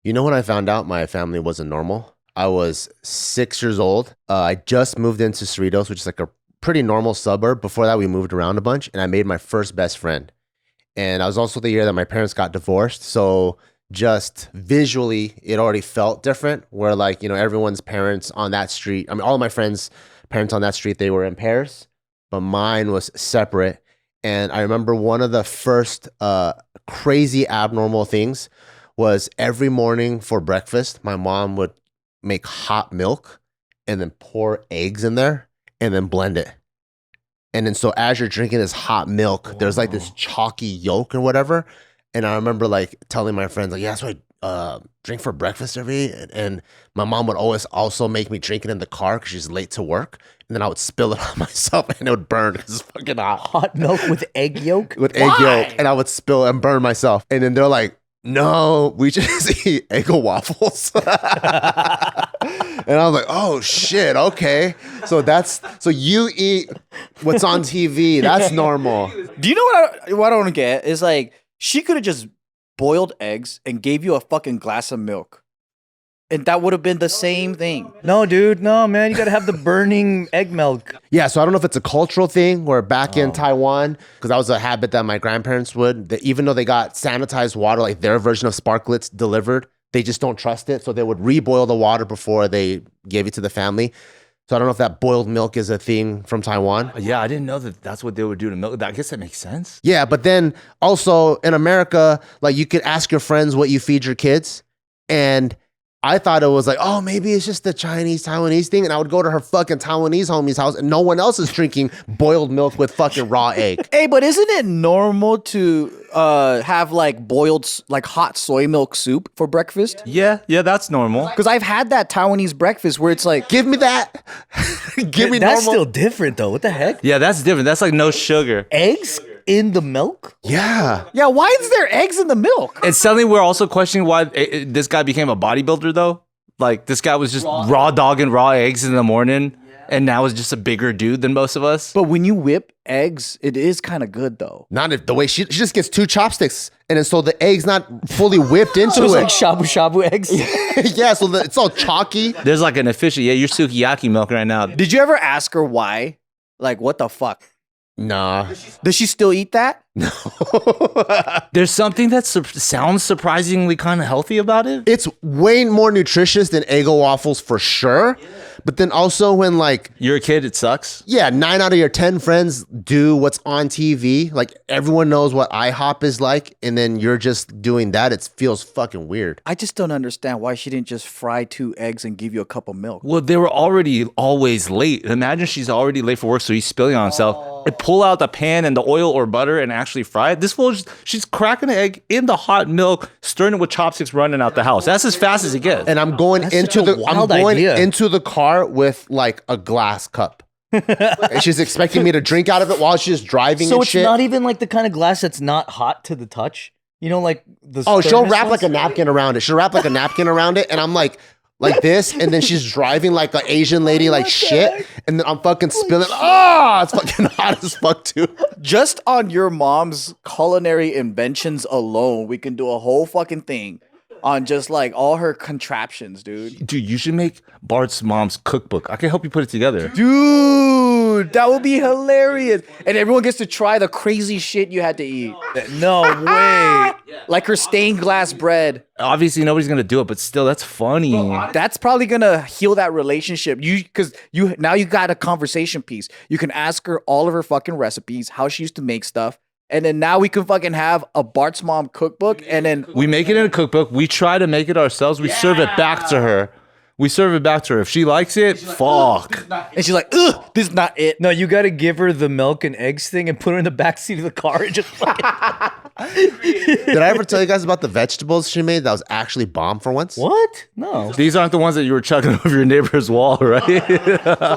You know when I found out my family wasn't normal? I was 6 years old. I just moved into Cerritos, which is like a pretty normal suburb. Before that, we moved around a bunch, and I made my first best friend. And I was also the year that my parents got divorced. So just visually, it already felt different. Where like, everyone's parents on that street, I mean, all of my friends' parents on that street, they were in pairs, but mine was separate. And I remember one of the first crazy abnormal things was every morning for breakfast, my mom would make hot milk and then pour eggs in there and then blend it. And then so as you're drinking this hot milk, there's like this chalky yolk or whatever. And I remember like telling my friends, like, yeah, that's what I drink for breakfast and my mom would always also make me drink it in the car because she's late to work. And then I would spill it on myself and it would burn because it's fucking hot. Hot milk with egg yolk? With egg yolk. And I would spill and burn myself. And then they're like, no, we just eat Eggo waffles. And I was like, oh shit, okay. So you eat what's on TV. That's normal. Do you know what I don't get? Is like, she could have just boiled eggs and gave you a fucking glass of milk. And that would have been the same thing. No, dude. No, man. You got to have the burning egg milk. Yeah, so I don't know if it's a cultural thing where back in Taiwan, because that was a habit that my grandparents would, that even though they got sanitized water, like their version of Sparklets delivered, they just don't trust it. So they would reboil the water before they gave it to the family. So I don't know if that boiled milk is a thing from Taiwan. Yeah, I didn't know that that's what they would do to milk. I guess that makes sense. Yeah, but then also in America, like you could ask your friends what you feed your kids. And I thought it was like, oh, maybe it's just the Taiwanese thing. And I would go to her fucking Taiwanese homie's house and no one else is drinking boiled milk with fucking raw egg. Hey, but isn't it normal to have like boiled, like hot soy milk soup for breakfast? Yeah, that's normal. Because I've had that Taiwanese breakfast where it's like, give me that. Give me That's normal. still different, though. What the heck? Yeah, that's different. That's like no sugar. Eggs in the milk? Yeah. yeah, why is there eggs in the milk? And suddenly we're also questioning why this guy became a bodybuilder, though. Like, this guy was just raw dogging raw eggs in the morning, and now is just a bigger dude than most of us. But when you whip eggs, it is kind of good, though. Not if the way she just gets 2 chopsticks. And then so the egg's not fully whipped into So it's it. like shabu shabu eggs? Yeah, so it's all chalky. There's like an official, you're sukiyaki milk right now. Did you ever ask her why? Like, what the fuck? Nah. Does she still eat that? No. There's something that sounds surprisingly kind of healthy about it. It's way more nutritious than Eggo waffles for sure. But then also when like, You're a kid, it sucks. yeah, 9 out of your 10 friends do what's on TV. Like everyone knows what IHOP is like. And then you're just doing that. It feels fucking weird. I just don't understand why she didn't just fry 2 eggs and give you a cup of milk. Well, they were already always late. Imagine she's already late for work, so he's spilling on himself. And pull out the pan and the oil or butter and actually fry it. This fool, she's cracking an egg in the hot milk, stirring it with chopsticks, running out the house. That's as fast as it gets. And I'm going into the car with like a glass cup. And she's expecting me to drink out of it while she's driving So and it's shit. not even like the kind of glass that's not hot to the touch? You know, like the Oh, she'll thermos wrap ones? like a napkin around it. She'll wrap like a napkin around it. And I'm like this. And then she's driving like an Asian lady, like shit. And then I'm fucking spilling. Oh, it's fucking hot as fuck too. Just on your mom's culinary inventions alone, we can do a whole fucking thing on just like all her contraptions, dude. Dude, you should make Bart's mom's cookbook. I can help you put it together. Dude, that would be hilarious. And everyone gets to try the crazy shit you had to eat. No way. Like her stained glass bread. Obviously, nobody's gonna do it, but still, that's funny. That's probably gonna heal that relationship. Because you got a conversation piece. You can ask her all of her fucking recipes, how she used to make stuff. And then now we can fucking have a Bart's Mom cookbook. And then We make it in a cookbook. We try to make it ourselves. We serve it back to her. If she likes it, fuck. and she's like, ugh, this is not it. No, you got to give her the milk and eggs thing and put her in the backseat of the car and just fucking... Did I ever tell you guys about the vegetables she made that was actually bomb for once? What? No. These aren't the ones that you were chucking over your neighbor's wall, right?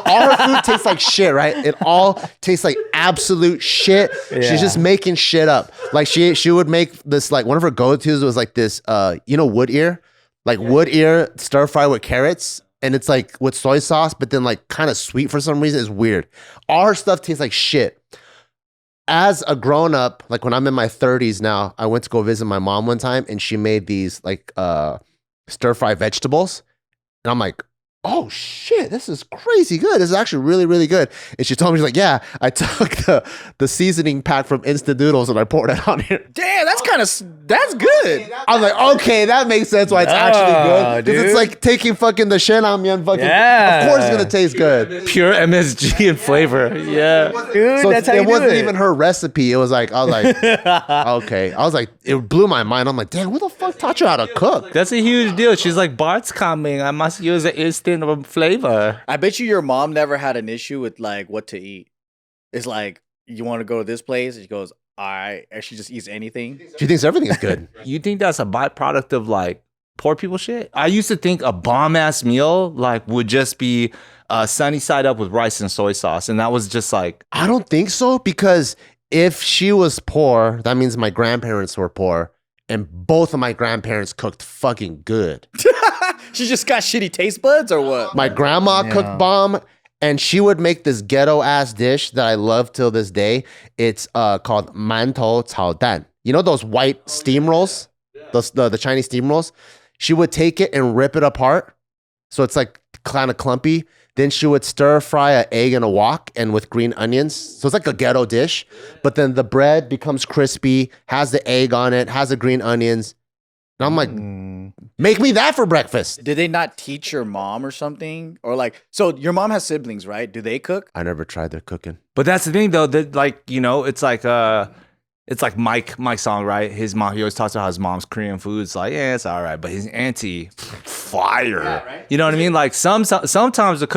All her food tastes like shit, right? It all tastes like absolute shit. Yeah. She's just making shit up. Like she would make this, like one of her go-tos was like this, wood ear? Like wood ear stir fry with carrots. And it's like with soy sauce, but then like kind of sweet for some reason. It's weird. All her stuff tastes like shit. As a grown up, like when I'm in my 30s now, I went to go visit my mom one time and she made these like stir fry vegetables. And I'm like, oh shit, this is crazy good. This is actually really, really good. And she told me, she's like, yeah, I took the seasoning pack from Instant Noodles and I poured it on here. Damn, that's good. I was like, okay, that makes sense why it's actually good. Because it's dude. like taking fucking the shenamian fucking, Yeah. of course it's gonna taste good. Pure MSG and flavor. Yeah. Dude, So that's how it you do wasn't it. even her recipe. It was like, I was like, okay. I was like, it blew my mind. I'm like, damn, who the fuck taught you how to cook? That's a huge deal. She's like, Bart's coming. I must use an instant flavor. I bet you your mom never had an issue with like what to eat. It's like, you want to go to this place? And she goes, all right. And she just eats anything. She thinks everything is good. You think that's a byproduct of like poor people shit? I used to think a bomb ass meal like would just be sunny side up with rice and soy sauce. And that was just like, I don't think so, because if she was poor, that means my grandparents were poor, and both of my grandparents cooked fucking good. She just got shitty taste buds or what? My grandma cooked bomb, and she would make this ghetto ass dish that I love till this day. It's called mantou cao dan. You know those white steam rolls, the Chinese steam rolls? She would take it and rip it apart, so it's like kind of clumpy. Then she would stir fry an egg in a wok and with green onions. So it's like a ghetto dish, but then the bread becomes crispy, has the egg on it, has the green onions. And I'm like, make me that for breakfast. Did they not teach your mom or something? Or like, so your mom has siblings, right? Do they cook? I never tried their cooking. but that's the thing though, that like, you know, it's like Mike's song, right? His mom, he always talks about how his mom's Korean food. It's like, yeah, it's all right. But his auntie, fire. Yeah, right? You know what I mean? Like sometimes the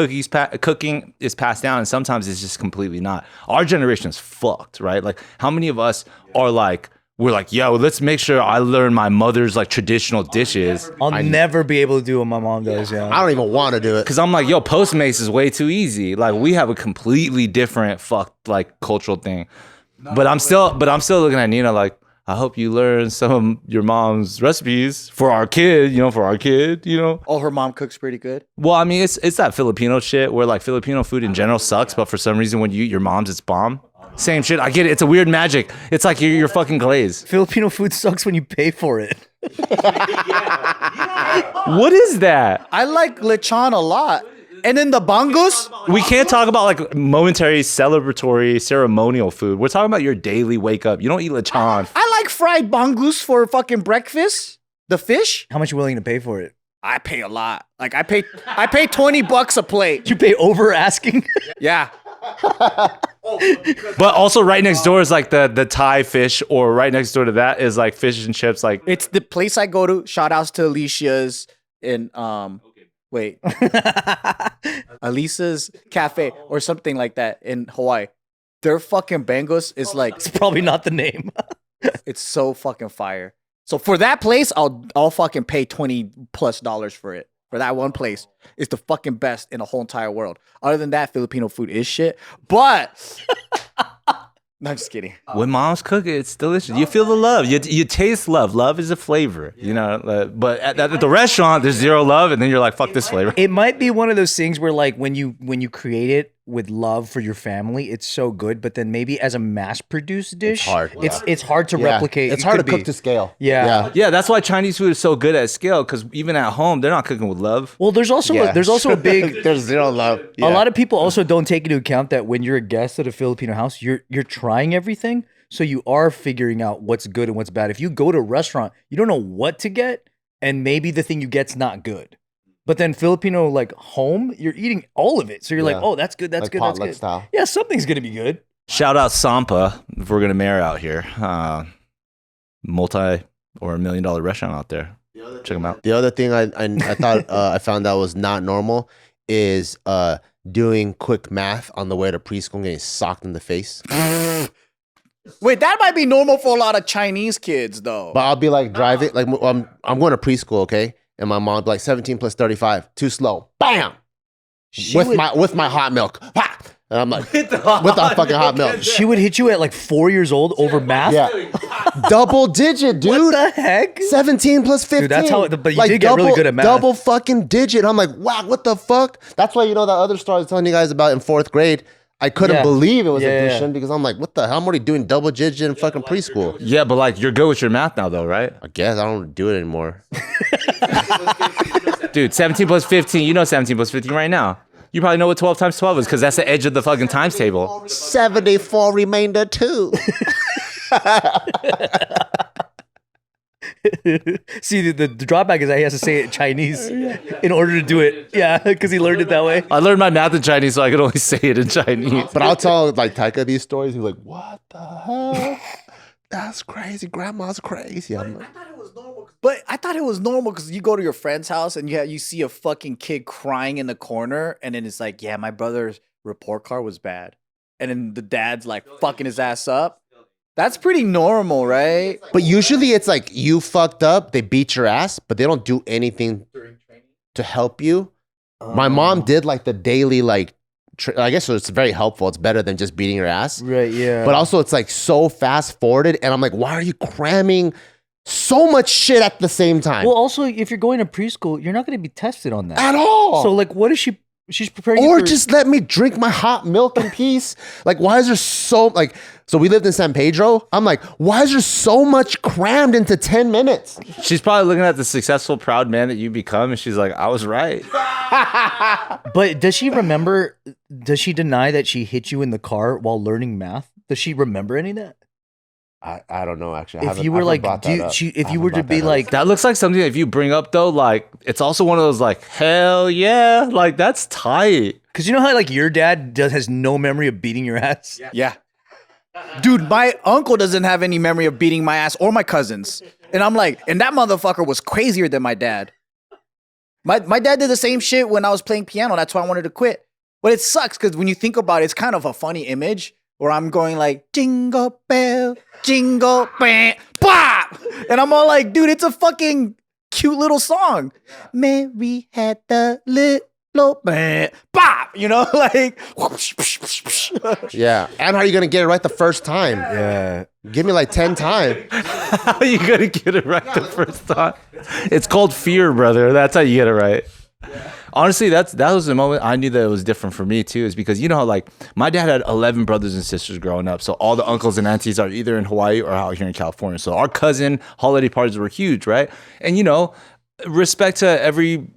cooking is passed down and sometimes it's just completely not. Our generation is fucked, right? Like how many of us are like, we're like, yo, let's make sure I learn my mother's like traditional dishes. I'll never be able to do what my mom does. Yeah. I don't even want to do it. Cause I'm like, yo, Postmates is way too easy. Like we have a completely different fucked like cultural thing. But I'm still looking at Nina like, I hope you learn some of your mom's recipes for our kid, you know. Oh, her mom cooks pretty good. Well, I mean, it's that Filipino shit where like Filipino food in general sucks, but for some reason when you eat your mom's, it's bomb. Same shit. I get it. It's a weird magic. It's like you're fucking glazed. Filipino food sucks when you pay for it. What is that? I like lechon a lot. And then the bangus. We can't talk about like momentary celebratory ceremonial food. We're talking about your daily wake up. You don't eat lechon. I like fried bangus for fucking breakfast. The fish. How much are you willing to pay for it? I pay a lot. Like I pay $20 a plate. You pay over asking? Yeah. But also right next door is like the Thai fish, or right next door to that is like fish and chips. Like It's the place I go to. Shout outs to Alicia's in wait. Alisa's Cafe or something like that in Hawaii. Their fucking bangus is like It's probably not the name. it's so fucking fire. So for that place, I'll fucking pay $20+ for it. For that one place. It's the fucking best in the whole entire world. Other than that, Filipino food is shit. But no, I'm just kidding. when moms cook it, it's delicious. You feel the love. You taste love. Love is a flavor, you know. But at the restaurant, there's zero love, and then you're like, fuck this flavor. It might be one of those things where like when you create it with love for your family, it's so good. But then maybe as a mass-produced dish, it's hard to replicate. It's It hard to could cook be. to scale. Yeah. Yeah, that's why Chinese food is so good at scale, because even at home, they're not cooking with love. Well, there's also a big. There's zero love. A lot of people also don't take into account that when you're a guest at a Filipino house, you're trying everything, so you are figuring out what's good and what's bad. If you go to a restaurant, you don't know what to get, and maybe the thing you get's not good. But then Filipino like home, you're eating all of it, so you're like, oh, that's good, that's Like good, that's potluck good. style. Yeah, something's gonna be good. Shout out Sampa if we're gonna marry out here. Multi or $1 million restaurant out there. Check them out. The other thing I thought I found that was not normal is doing quick math on the way to preschool and getting socked in the face. Wait, that might be normal for a lot of Chinese kids though. But I'll be like driving, like I'm going to preschool, okay? And my mom would be like 17 plus 35, too slow. Bam! With my hot milk. Ha! And I'm like, with the fucking hot milk. She would hit you at like 4 years old over math. Yeah. Double digit, dude. What the heck? 17 plus 15. Dude, that's how. But you did get really good at math. Double fucking digit. I'm like, wow, what the fuck? That's why, you know, that other story I was telling you guys about in 4th grade. I couldn't Yeah. believe it was Yeah, yeah. addition because I'm like, what the hell? I'm already doing double digit in fucking preschool. Yeah, but like you're good with your math now, though, right? I guess I don't do it anymore. Dude, 17 plus 15. You know 17 plus 15 right now. You probably know what 12 times 12 is because that's the edge of the fucking times table. 74 remainder 2. See, the drawback is that he has to say it in Chinese in order to do it. Yeah, because he learned it that way. I learned my math in Chinese, so I could only say it in Chinese. But I'll tell like Taika these stories. He's like, what the hell? That's crazy. Grandma's crazy. I'm like, But I thought it was normal because you go to your friend's house and you see a fucking kid crying in the corner, and then it's like, yeah, my brother's report card was bad, and then the dad's like fucking his ass up. That's pretty normal, right? but usually it's like you fucked up, they beat your ass, but they don't do anything to help you. My mom did like the daily like I guess it's very helpful. It's better than just beating your ass. Right, yeah. But also it's like so fast forwarded and I'm like, why are you cramming so much shit at the same time? Well, also, if you're going to preschool, you're not going to be tested on that. At all. So, like, what is she? She's preparing you Or for- just let me drink my hot milk in peace. Like, why is there so like? So we lived in San Pedro. I'm like, why is there so much crammed into 10 minutes? She's probably looking at the successful, proud man that you become, and she's like, I was right. But does she remember? Does she deny that she hit you in the car while learning math? Does she remember any of that? I don't know actually. If you were like, if you were to be like, That looks like something that if you bring up, though, like, it's also one of those, like, hell yeah. Like, that's tight. because you know how like your dad has no memory of beating your ass. Yeah. Dude, my uncle doesn't have any memory of beating my ass or my cousins. And I'm like, and that motherfucker was crazier than my dad. My dad did the same shit when I was playing piano. That's why I wanted to quit. But it sucks because when you think about it, it's kind of a funny image where I'm going like, jingle bell, bop. And I'm all like, dude, it's a fucking cute little song. Mary had the little bop, you know, like, Yeah. And how are you gonna get it right the first time? Yeah. Give me like 10 times. How are you going to get it right the first time? It's called fear, brother. That's how you get it right. Honestly, that was the moment I knew that it was different for me too, is because you know how like my dad had 11 brothers and sisters growing up. So all the uncles and aunties are either in Hawaii or out here in California. So our cousin holiday parties were huge, right? And you know, respect to every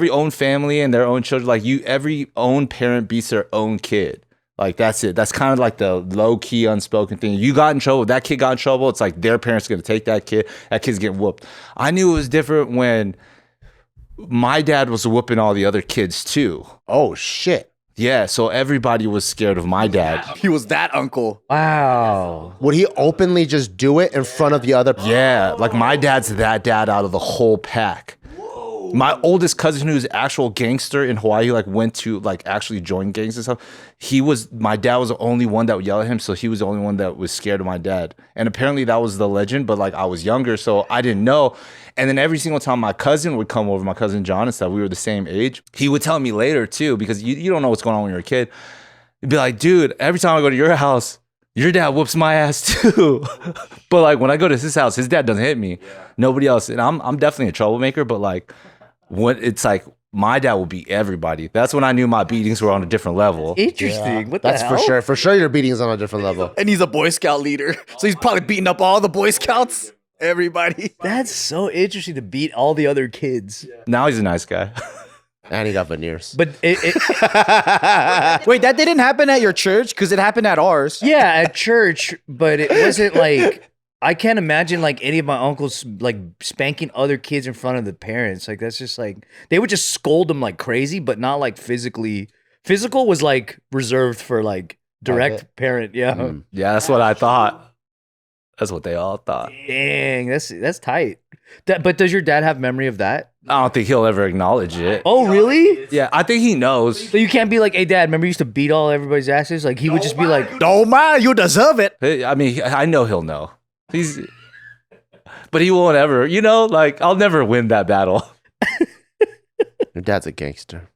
own family and their own children. Like every own parent beats their own kid. Like that's it. That's kind of like the low key unspoken thing. You got in trouble, that kid got in trouble. It's like their parents are gonna take that kid. That kid's getting whooped. I knew it was different when my dad was whooping all the other kids too. Oh shit. Yeah, so everybody was scared of my dad. he was that uncle. Wow. Would he openly just do it in front of the other? Yeah, like my dad's that dad out of the whole pack. My oldest cousin, who's actual gangster in Hawaii, like went to like actually join gangs and stuff. My dad was the only one that would yell at him, so he was the only one that was scared of my dad. And apparently that was the legend, but like I was younger, so I didn't know. And then every single time my cousin would come over, my cousin John and stuff, we were the same age. He would tell me later too, because you don't know what's going on when you're a kid. He'd be like, dude, every time I go to your house, your dad whoops my ass too. But like when I go to his house, his dad doesn't hit me. Nobody else. And I'm definitely a troublemaker, but like when it's like my dad will beat everybody. That's when I knew my beatings were on a different level. Interesting. What the That's hell? for sure. For sure your beating's on a different level. And he's a Boy Scout leader. So he's probably beating up all the Boy Scouts. Everybody. That's so interesting to beat all the other kids. Now he's a nice guy. And he got veneers. But it Wait, that didn't happen at your church? Because it happened at ours. yeah, at church, but it wasn't like I can't imagine like any of my uncles like spanking other kids in front of the parents. Like that's just like they would just scold them like crazy, but not like physically. Physical was like reserved for like direct parent. Yeah. Yeah, that's what I thought. That's what they all thought. Dang, that's tight. But does your dad have memory of that? I don't think he'll ever acknowledge it. Oh, really? Yeah, I think he knows. So you can't be like, hey, dad, remember you used to beat all everybody's asses? Like he would just be like, Don't mind, you deserve it. I mean, I know he'll know. But he won't ever, like I'll never win that battle. Your dad's a gangster.